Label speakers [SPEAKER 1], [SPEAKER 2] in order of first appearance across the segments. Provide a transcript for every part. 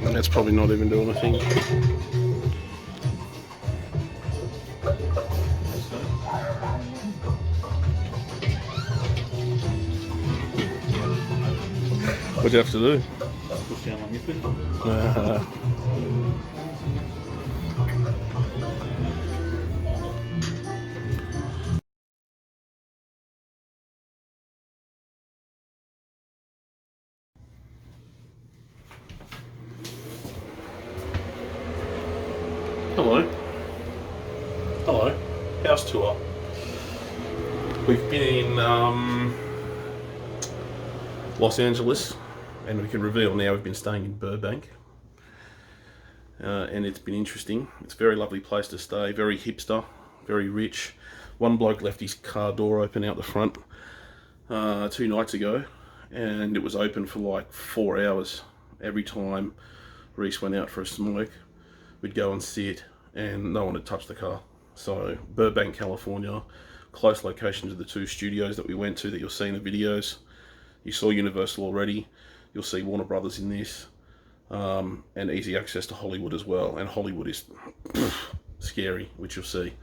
[SPEAKER 1] And that's probably not even doing a thing. What'd you have to do?
[SPEAKER 2] Push down on your foot.
[SPEAKER 1] Hello. Hello. House tour. We've been in Los Angeles, and we can reveal now we've been staying in Burbank. And it's been interesting. It's a very lovely place to stay, very hipster, very rich. One bloke left his car door open out the front 2 nights ago, and it was open for like 4 hours. Every time Reese went out for a smoke, we'd go and sit, and no one had touched the car. So Burbank, California, close location to the 2 studios that we went to that you'll see in the videos. You saw Universal already. You'll see Warner Brothers in this, and easy access to Hollywood as well. And Hollywood is scary, which you'll see.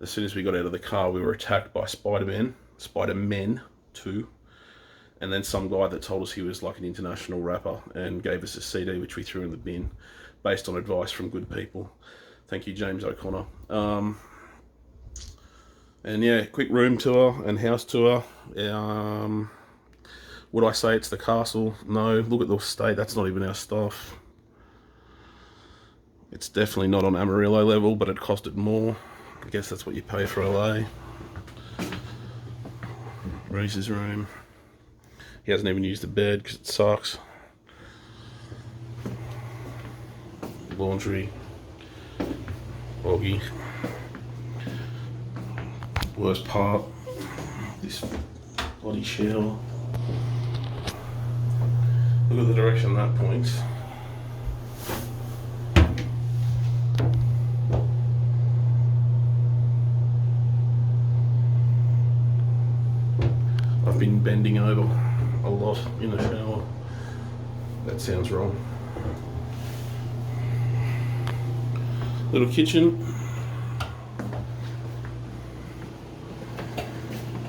[SPEAKER 1] As soon as we got out of the car, we were attacked by Spider-Men 2, and then some guy that told us he was like an international rapper and gave us a CD which we threw in the bin based on advice from good people. Thank you, James O'Connor. And yeah, quick room tour and house tour. Would I say it's the castle? No. Look at the state, that's not even our stuff. It's definitely not on Amarillo level, but it costed more. I guess that's what you pay for LA. Reese's room. He hasn't even used the bed because it sucks. Laundry. Boggy. Worst part, this bloody shower. Look at the direction that points. I've been bending over a lot in the shower. That sounds wrong. Little kitchen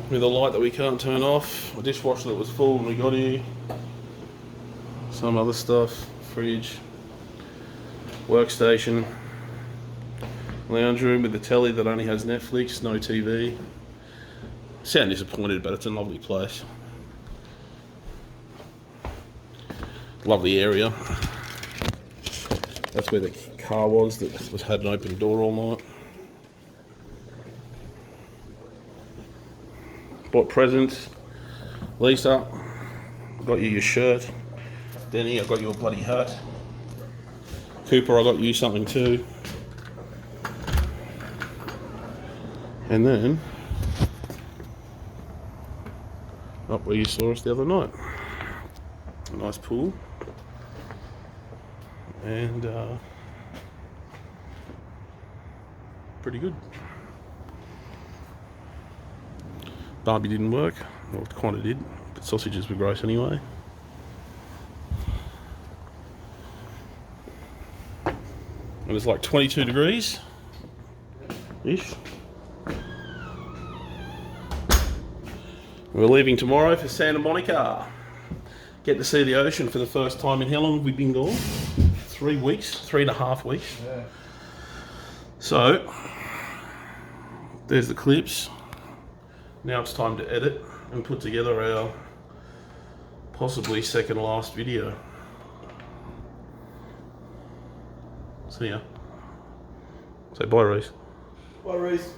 [SPEAKER 1] with a light that we can't turn off, a dishwasher that was full when we got here, some other stuff, fridge, workstation, lounge room with the telly that only has Netflix, no TV. Sound disappointed, but it's a lovely place. Lovely area. That's where the car was that had an open door all night. Bought presents. Lisa, got you your shirt. Denny, I got you a bloody hat. Cooper, I got you something too. And then, up where you saw us the other night. A nice pool. And pretty good. Barbie didn't work. Well, it kind of did, but sausages were gross anyway. And it's like 22 degrees ish. We're leaving tomorrow for Santa Monica. Get to see the ocean for the first time in how long have we been gone? 3 weeks, 3.5 weeks. Yeah. So, there's the clips. Now it's time to edit and put together our possibly second last video. See ya. Say bye, Reese.
[SPEAKER 2] Bye, Reese.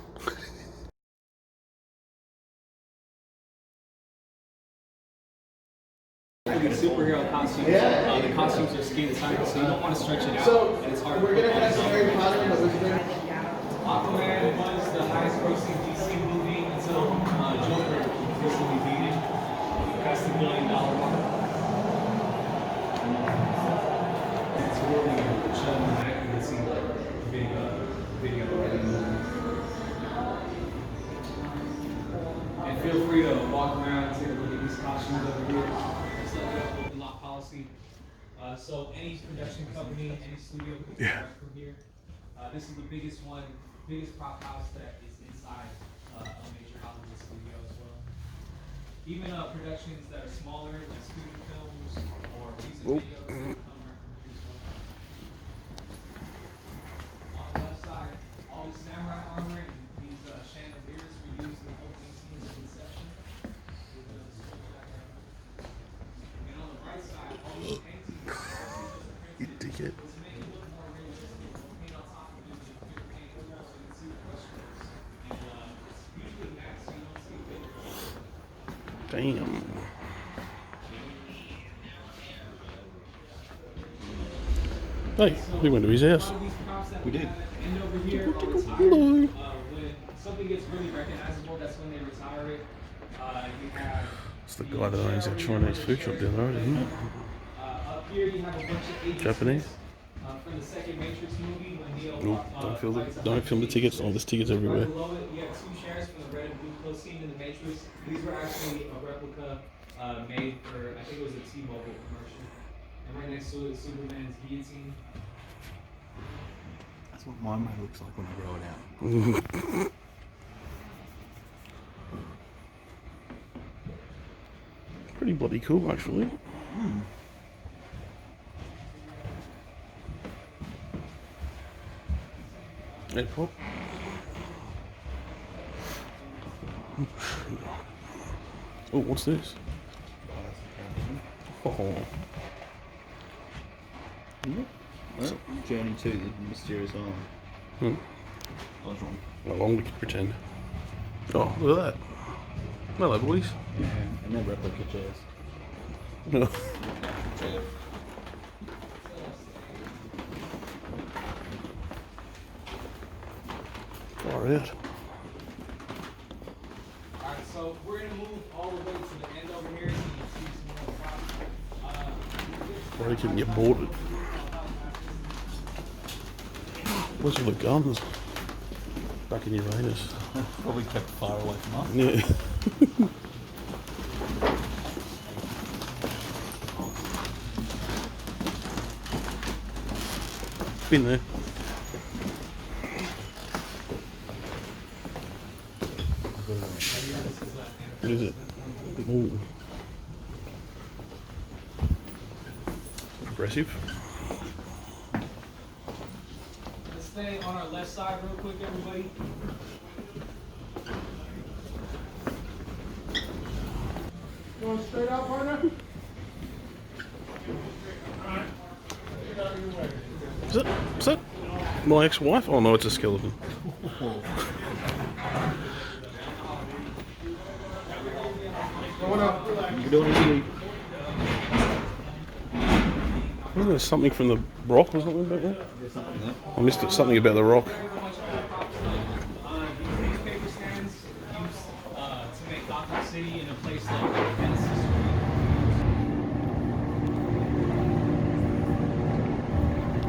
[SPEAKER 2] Superhero costumes. Yeah. The costumes are skinny tight, so you don't want to stretch it out. So and it's hard. We're gonna have some Harry Potter, but we're gonna. Aquaman was the highest grossing DC movie until Joker recently beat it. That's the $1 billion mark. It's really showing the back. You can see the video. feel free to walk around and take a look at these costumes over here. It's like open lot policy. So any production company, any studio can direct from here. This is the biggest one, biggest prop house that is inside a major Hollywood studio as well. Even productions that are smaller, like student films or music videos, can come right from here as well. On the left side, all the samurai armor and these chandeliers were used in the opening scenes of Inception. And on the right side, all these paintings,
[SPEAKER 1] You dickhead.
[SPEAKER 2] to make it look more realistic, we'll paint on top of it with clear paint so you can see the brush strokes. And it's usually matte, so you don't see figures.
[SPEAKER 1] Damn. Hey, we went to his house.
[SPEAKER 2] We did. And over here,
[SPEAKER 1] Hello.
[SPEAKER 2] when something gets really recognizable, that's when they retire it. You have
[SPEAKER 1] It's the guy that owns that Chinese food shop down the road, isn't it?
[SPEAKER 2] up here you have a bunch of agents.
[SPEAKER 1] Japanese?
[SPEAKER 2] From the second Matrix movie when Neo.
[SPEAKER 1] Nope, don't film the tickets. Oh, there's tickets everywhere.
[SPEAKER 2] Right below it, you have two chairs from the red and blue close scene in the Matrix. These were actually a replica made for, I think it was a T-Mobile commercial. And right next to it is Superman's guillotine.
[SPEAKER 3] That's what my mate looks like when I grow it out.
[SPEAKER 1] Pretty bloody cool, actually. Hey, Pop. Oh, what's this? Oh,
[SPEAKER 3] Well, Journey to the Mysterious Island.
[SPEAKER 1] hmm.
[SPEAKER 3] I was wrong.
[SPEAKER 1] How long we could pretend. Oh, look at that. Hello, boys.
[SPEAKER 3] Yeah, and they're replica chairs.
[SPEAKER 1] No. Far out.
[SPEAKER 2] Alright, so we're going to move all the way to the end over here so you can see some more props.
[SPEAKER 1] Or you can get boarded. Where's all the guns? Back in Uranus.
[SPEAKER 3] Probably kept far away from us.
[SPEAKER 1] Yeah. Been there. What is it? Ooh. Aggressive.
[SPEAKER 2] Let's stay on our left side real quick, everybody.
[SPEAKER 4] Going straight out, partner?
[SPEAKER 1] Is that my ex-wife? Oh no, it's a skeleton.
[SPEAKER 4] Going up.
[SPEAKER 3] You can do it easily.
[SPEAKER 1] Wasn't there something from the rock or something back there?
[SPEAKER 3] There's something there.
[SPEAKER 1] I missed it. Something about the rock.
[SPEAKER 2] These newspaper stands used to make Gotham City in a place like Venice.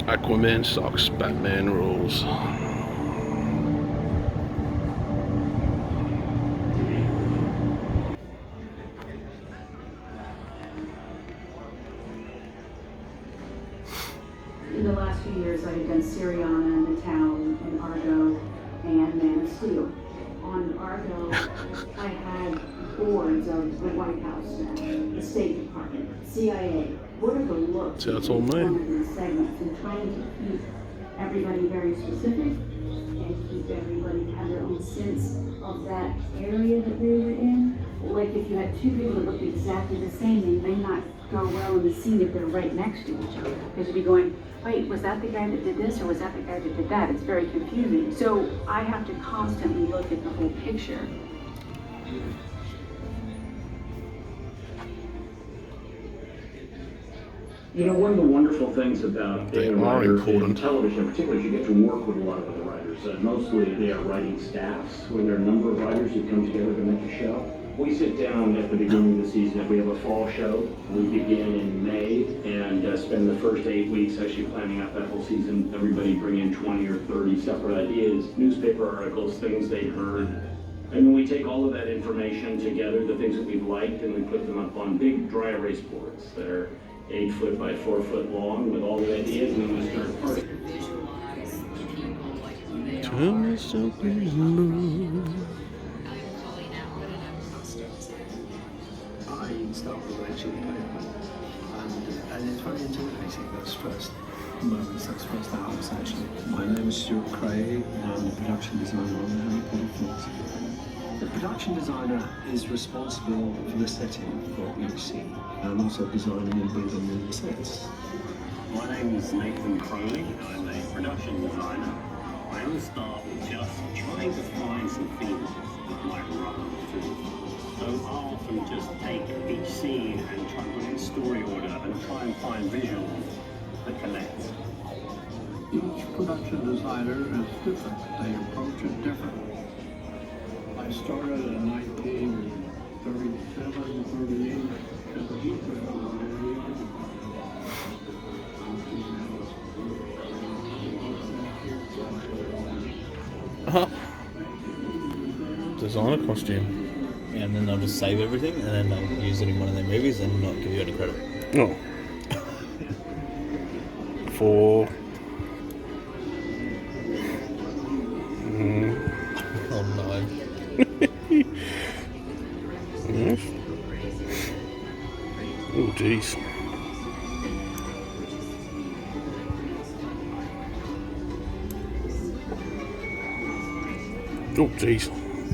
[SPEAKER 1] Aquaman sucks. Batman rules.
[SPEAKER 5] In the last few years, I have done Syriana, The Town, and Argo, and Man of Steel. On Argo, I had boards of the White House staff, the State Department, CIA. What are the looks
[SPEAKER 1] See, that's all me.
[SPEAKER 5] of these segments, and trying to keep everybody very specific and keep everybody to have their own sense of that area that we were in. Like if you had two people that looked exactly the same, they may not go well in the scene if they're right next to each other. Because you'd be going, wait, was that the guy that did this or was that the guy that did that? It's very confusing. So I have to constantly look at the whole picture.
[SPEAKER 6] You know, one of the wonderful things about
[SPEAKER 1] They
[SPEAKER 6] being a
[SPEAKER 1] are
[SPEAKER 6] writer
[SPEAKER 1] important.
[SPEAKER 6] in television, particularly, is you get to work with a lot of other writers. Mostly they are writing staffs, where there are a number of writers who come together to make a show. We sit down at the beginning of the season. If we have a fall show, we begin in May and spend the first 8 weeks actually planning out that whole season. Everybody bring in 20 or 30 separate ideas, newspaper articles, things they heard, And then we take all of that information together, the things that we've liked, and we put them up on big dry erase boards that are 8 foot by 4 foot long with all the ideas, and then we start parsing.
[SPEAKER 1] Tell me something blue.
[SPEAKER 7] I start with actually paper, and it's very intimidating those first moments, those first hours actually. My name is Stuart Craig, and I'm the production designer on the Harry Potter films. The production designer is responsible for the setting for each scene, and also designing and building the sets.
[SPEAKER 8] My name is Nathan Crowley. I'm a production designer. I always start with just trying to find some themes that might run through. So I'll often just take each scene and try and put it in story order and try and find visuals that connect.
[SPEAKER 7] Each production designer is different. They approach it differently. I started in 1937, 38 as a teacher.
[SPEAKER 1] Designer costume.
[SPEAKER 3] Yeah, and then they'll just save everything, and then they'll use it in one of their movies and not give you any credit.
[SPEAKER 1] Oh. For.
[SPEAKER 3] Oh no.
[SPEAKER 1] Yes. Oh, jeez. Oh, jeez.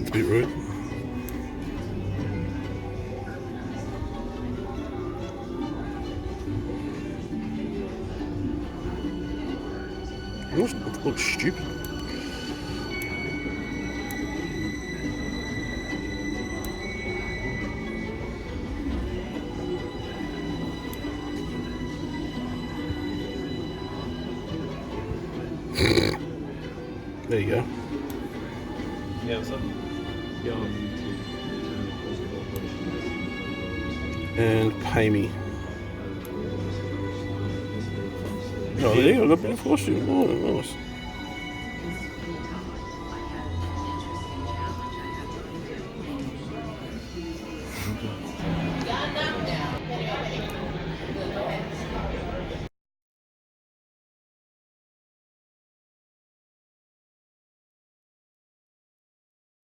[SPEAKER 1] It's a bit rude. It looks stupid. There you go.
[SPEAKER 3] Yeah, what's up?
[SPEAKER 1] And pay me. Oh, there you go. Got a bit of costume. Oh, nice.